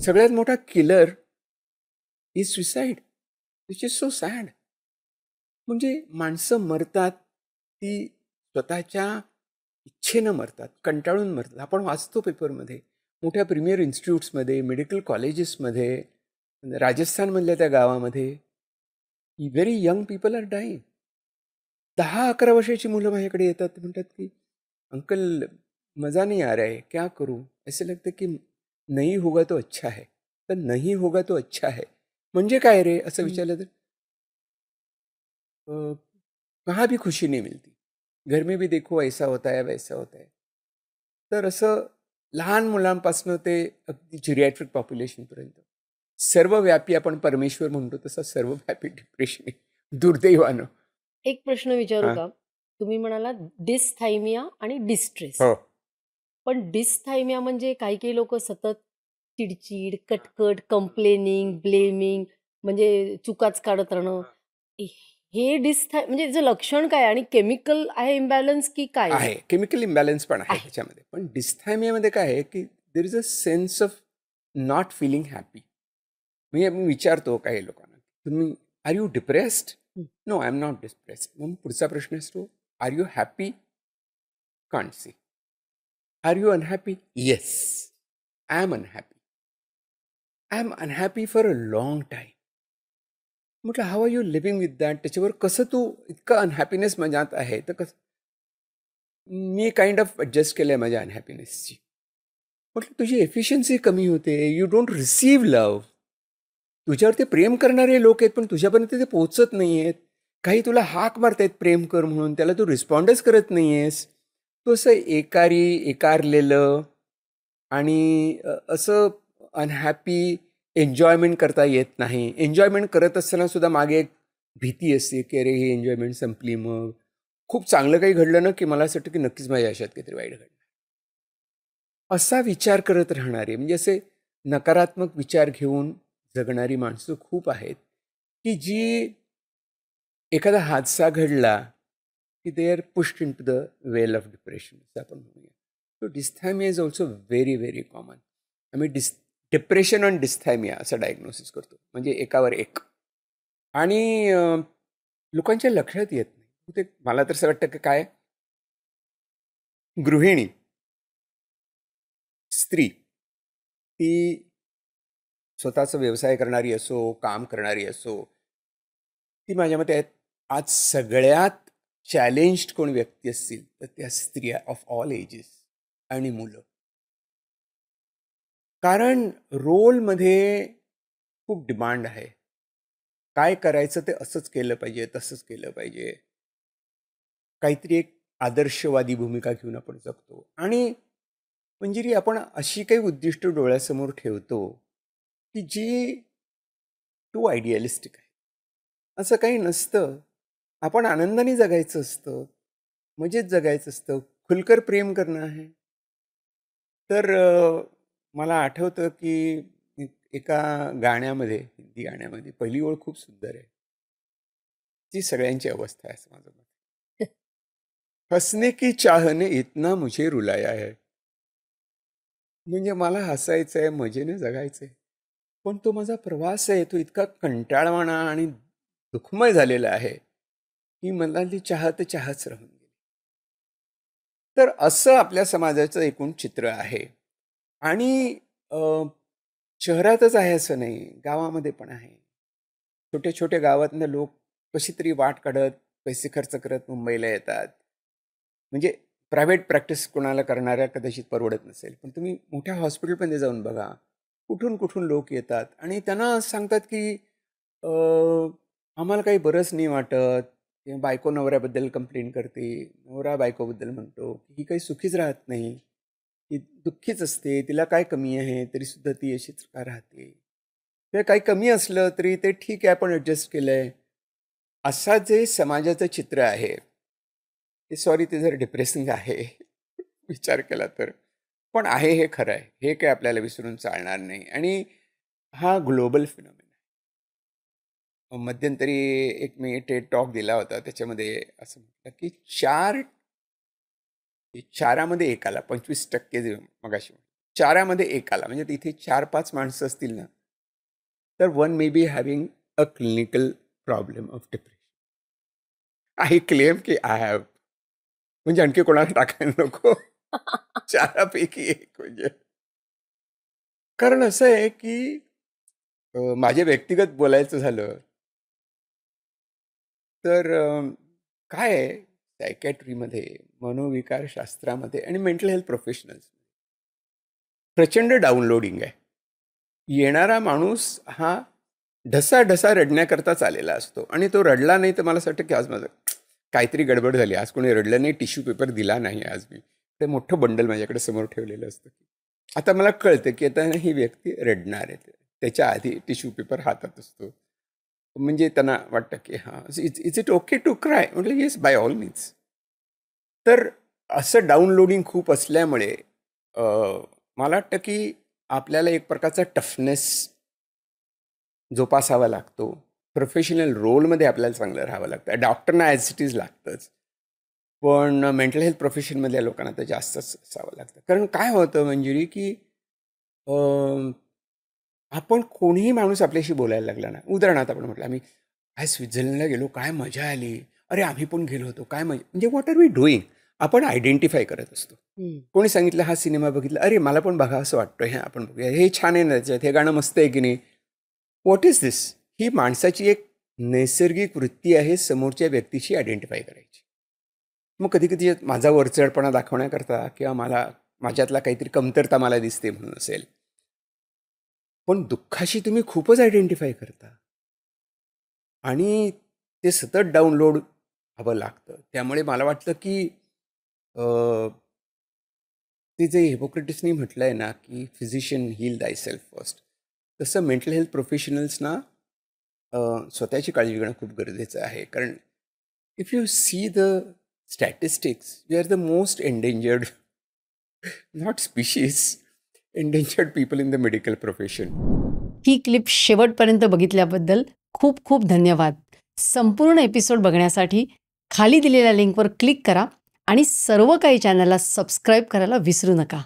सगळ्यात मोठा killer is suicide, which is so sad. म्हणजे माणसं मरतात ती स्वतःच्या इच्छेनं मरतात, कंटाळून मरतात. आपण वाचतो पेपरमध्ये, मोठ्या प्रीमियर इन्स्टिट्यूट्समध्ये, मेडिकल कॉलेजेसमध्ये, राजस्थानमधल्या त्या गावामध्ये very young people are dying. 10-11 वर्षाची मुलं माझ्याकडे येतात, ते म्हणतात की अंकल मज़ा नहीं आ रहा है, क्या करूं? ऐसे लगतं की नहीं होगा तो अच्छा है. तर नहीं होगा तो अच्छा है म्हणजे काय रे असं हं. विचारलं तर अ, कहाँ भी खुशी नहीं मिलती. घर में भी देखो ऐसा होता है, वैसा होता है. तर असं लहान मुलांपासनं ते अगदी जिरियाट्रिक पॉप्युलेशनपर्यंत सर्वव्यापी आपण परमेश्वर म्हणतो तसं सर्वव्यापी डिप्रेशन आहे, दुर्दैवानं. एक प्रश्न विचारू हां. का? तुम्ही म्हणालात डिस्थायमिया आणि डिस्ट्रेस. हो. पण डिस्थायमिया म्हणजे काही-काही लोकं सतत चिड-चिड, कटकट, कंप्लेनिंग, ब्लेमिंग म्हणजे चुकाच काढत राहणं. हे म्हणजे याचं लक्षण काय आणि केमिकल आहे इम्बॅलन्स की काय आहे? आहे. केमिकल इम्बॅलन्स पण आहे आहे. त्याच्यामध्ये. पण डिस्थायमियामध्ये काय आहे, की there is a sense of not feeling happy. म्हणजे मी विचारतो काही लोकांना, तुम्ही are you depressed? Hmm. No, I am not depressed. मग पुढचा प्रश्न असतो, are you happy? Can't say. Are you unhappy? Yes, I am unhappy. I am unhappy for a long time. म्हटलं how are you living with that? त्याच्यावर कसं तू इतकं अनहॅपीनेस मनात आहे, तर कसं मी काइंड ऑफ ॲडजस्ट केलं आहे माझ्या अनहॅपीनेसची. म्हटलं तुझी एफिशियन्सी कमी होते. You don't receive love. तुझ्यावरती प्रेम करणारे लोक आहेत, पण तुझ्यापर्यंत ते पोहोचत नाही आहेत. काही तुला हाक मारतायत प्रेम कर म्हणून, त्याला तू रिस्पॉन्डच करत नाही आहेस. तू असं एकारलेलं आणि असं अनहॅपी एन्जॉयमेंट करता येत नाही. एन्जॉयमेंट करत असताना सुद्धा मागे एक भीती असते, की अरे ही एन्जॉयमेंट संपली मग. खूप चांगलं काही घडलं ना, की मला असं वाटतं की नक्कीच माझ्या आयुष्यात काहीतरी वाईट घडलं. असा विचार करत राहणारे म्हणजे असे नकारात्मक विचार घेऊन जगणारी माणसं खूप आहेत, की जी एखादा हादसा घडला, की they are pushed into the well of depression असं आपण म्हणूया. So dysthymia is also very, very common. आम्ही डिप्रेशन आणि डिस्थायमिया असं डायग्नोसिस करतो. म्हणजे एकावर एक. आणि लोकांच्या लक्षात येत नाही. ते मला तर असं वाटतं की काय गृहिणी, स्त्री, ती स्वतःचा व्यवसाय करणारी असो, काम करणारी असो, ती माझ्या मते आहेत आज सगळ्यात चॅलेंज्ड कोण व्यक्ती असतील, तर त्या स्त्रिया ऑफ ऑल एजेस आणि मुलं. कारण रोलमध्ये खूप डिमांड आहे. काय करायचं ते असंच केलं पाहिजे, तसंच केलं पाहिजे. काहीतरी एक आदर्शवादी भूमिका घेऊन आपण जगतो आणि मंजिरी आपण अशी काही उद्दिष्ट डोळ्यासमोर ठेवतो, की जी टू आयडियलिस्टिक आहे. असं काही नसतं. आपण आनंदाने जगायचं असतं. मजेत जगायचं असतं. खुलकर प्रेम करणं आहे. तर मला आठवतं, की एका गाण्यामध्ये, हिंदी गाण्यामध्ये पहिली ओळ खूप सुंदर आहे. ती सगळ्यांची अवस्था आहे असं माझं मत. हसने की चाह ने इतना मुझे रुलाया है. म्हणजे मला हसायचं आहे, मजेने जगायचं आहे. पण तो माझा प्रवास आहे, तो इतका कंटाळवाणा आणि दुःखमय झालेला आहे, की मला ती चाहत चाहच राहून गेली. तर असं आपल्या समाजाचं एकूण चित्र आहे. आणि शहरातच आहे असं नाही, गावामध्ये पण आहे. छोट्या-छोट्या गावातनं लोक कशी तरी वाट काढत, पैसे खर्च करत मुंबईला येतात. म्हणजे प्रायव्हेट प्रॅक्टिस कोणाला करणाऱ्या कदाचित परवडत नसेल. पण तुम्ही मोठ्या हॉस्पिटलमध्ये जाऊन बघा. कुठून-कुठून लोक येतात आणि त्यांना सांगतात, की अ, आम्हाला काही बरंच नाही वाटत. किंवा बायको नवऱ्याबद्दल कंप्लेंट करते. नवरा बायकोबद्दल म्हणतो, की ही काही सुखीच राहत नाही. ती दुःखीच असते. तिला काय कमी आहे, तरीसुद्धा ती अशीच का राहते. किंवा काही कमी असलं तरी ते ठीक आहे, आपण ॲडजस्ट केलंय. असा जे समाजाचं चित्र आहे, ते सॉरी ते जर डिप्रेसिंग आहे विचार केला तर. पण आहे हे खरं आहे. हे काही आपल्याला विसरून चालणार नाही आणि हा ग्लोबल फिनॉमिना आहे. मध्यंतरी एक मी टेड टॉक दिला होता. त्याच्यामध्ये असं म्हटलं, की 4 4 मध्ये 1 आला 25% जे मगाशी. 4 एक आला म्हणजे तिथे 4-5 माणसं असतील ना, तर one may be having a clinical problem of depression. I claim की आय हॅव, म्हणजे आणखी कोणाला टाकायला नको. 4पैकी 1 म्हणजे. कारण असं आहे की माझे व्यक्तिगत बोलायचं झालं तर काय आहे सायकॅट्रीमध्ये, मनोविकार शास्त्रामध्ये आणि मेंटल हेल्थ प्रोफेशनल्स प्रचंड डाउनलोडिंग आहे. येणारा माणूस हा ढसा रडण्याकरताच आलेला असतो आणि तो रडला नाही तर मला असं वाटतं की आज माझं काहीतरी गडबड झाली, आज कोणी रडलं नाही, टिश्यू पेपर दिला नाही आज मी. ते मोठं बंडल माझ्याकडे समोर ठेवलेलं असतं. आता मला कळतं की आता ही व्यक्ती रडणार आहे. त्याच्या आधी टिश्यू पेपर हातात असतो. म्हणजे त्यांना वाटतं की हां, is it okay to cry? म्हटलं येस, बाय ऑल मीन्स. तर असं डाउनलोडिंग खूप असल्यामुळे मला वाटतं की आपल्याला एक प्रकारचा टफनेस जोपासावा लागतो. प्रोफेशनल रोलमध्ये आपल्याला चांगलं राहावं लागतं. डॉक्टरना ॲज इट इज लागतंच. पण मेंटल हेल्थ प्रोफेशनमधल्या लोकांना तर जास्तच असावं लागतं. कारण काय होतं मंजिरी की आपण कोणीही माणूस आपल्याशी बोलायला लागला ना, उदाहरणार्थ आपण म्हटलं आम्ही काय स्वित्झर्लंडला गेलो, काय मजा आली, अरे आम्ही पण गेलो होतो, काय मजा, म्हणजे व्हॉट आर वी डुईंग, आपण आयडेंटिफाय करत असतो. कोणी सांगितलं हा सिनेमा बघितला, अरे मला पण बघा असं वाटतं, हे आपण बघूया, हे छान आहे ना, त्याच्यात हे गाणं मस्त आहे की नाही. व्हॉट इज दिस? ही माणसाची एक नैसर्गिक वृत्ती आहे समोरच्या व्यक्तीशी आयडेंटिफाय करायची. मग कधी कधी माझा वरचढपणा दाखवण्याकरता किंवा माझ्यातला काहीतरी कमतरता मला दिसते म्हणून असेल, पण दुःखाशी तुम्ही खूपच आयडेंटिफाय करता आणि ते सतत डाउनलोड हवं लागतं. त्यामुळे मला वाटतं की ते जे हिपोक्रेटिसनी म्हटलं आहे ना की physician heal thyself first, तसं मेंटल हेल्थ प्रोफेशनल्सना स्वतःची काळजी घेणं खूप गरजेचं आहे. कारण if you see the statistics, we are the most endangered, not species, endangered people in the medical profession. ही क्लिप शेवटपर्यंत बघितल्याबद्दल खूप खूप धन्यवाद. संपूर्ण एपिसोड बघण्यासाठी खाली दिलेल्या लिंकवर क्लिक करा आणि सर्व काही चॅनलला सबस्क्राईब करायला विसरू नका.